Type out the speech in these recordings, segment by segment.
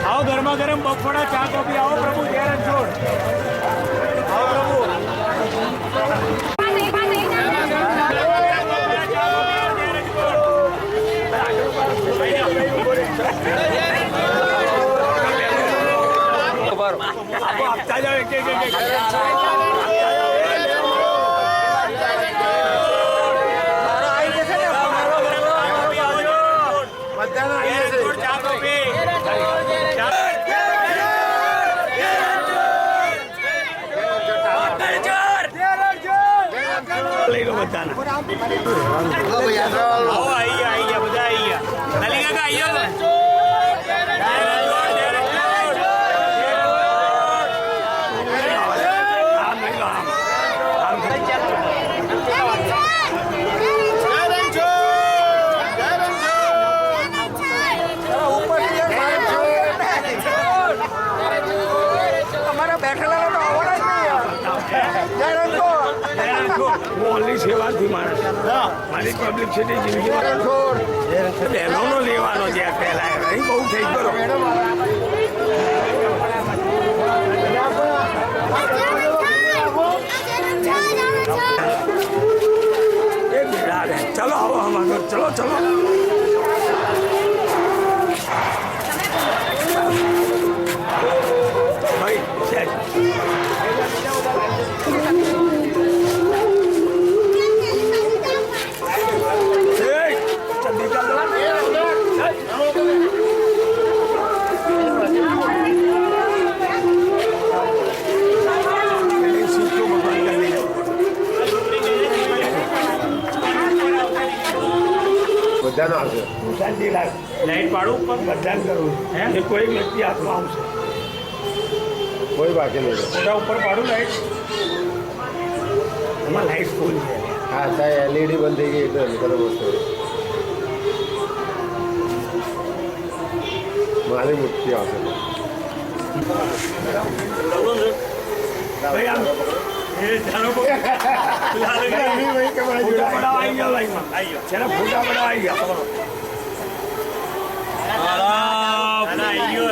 आओ गर्मा गर्म बफड़ा चा कॉफी आओ प्रभु जय रणछोड़ आओ प्रभु आपता जाओ एक सेवा थी मारी पब्लिक सिटी जिंदगी बहनों लेवानो जे पहला बहुत થઈ કરો चलो आओ हम चलो चलो भाई लाइट पाड़ू मतदान करूँ ये कोई व्यक्ति हाथમાં આવશે કોઈ બાકી નહીં મોટા ઉપર પાડું લાઈટ એમાં લાઈટ ફૂલ છે હા ત્યાં એલઈડી બંધ થઈ ગઈ એટલે કદમ વસ્તુ મારી મુઠ્ઠી આવશે ભાઈ આમ એ જાનો કો ફોટા પડાવ આવી ગયો લાઈનમાં ચલો ફોટા પડાવ આવી ગયા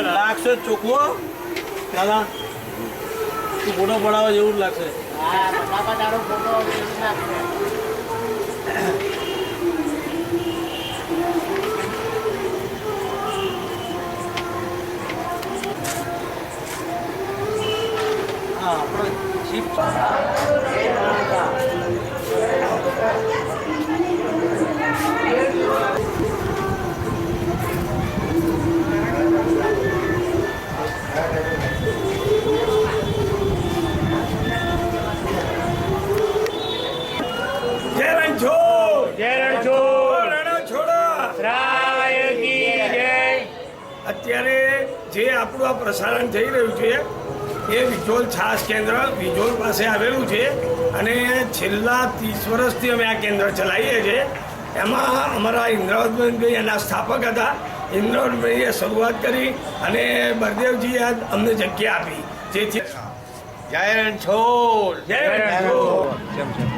લાગશે ચોખ્ખો દાદા તું ફોટો પડાવવા જેવું જ લાગશે હા આપણે શિફ્ટ અત્યારે જે આપણું આ પ્રસારણ થઈ રહ્યું છે એ વિજોલ છાસ કેન્દ્ર વિજોલ પાસે આવેલું છે અને છેલ્લા 30 વર્ષથી અમે આ કેન્દ્ર ચલાવીએ છીએ એમાં અમારા ઇન્દ્રાવતભાઈ એના સ્થાપક હતા ઇન્દ્રાવતભાઈએ શરૂઆત કરી અને બળદેવજીએ અમને જગ્યા આપી જેથી જય રણછોડ જય રણછોડ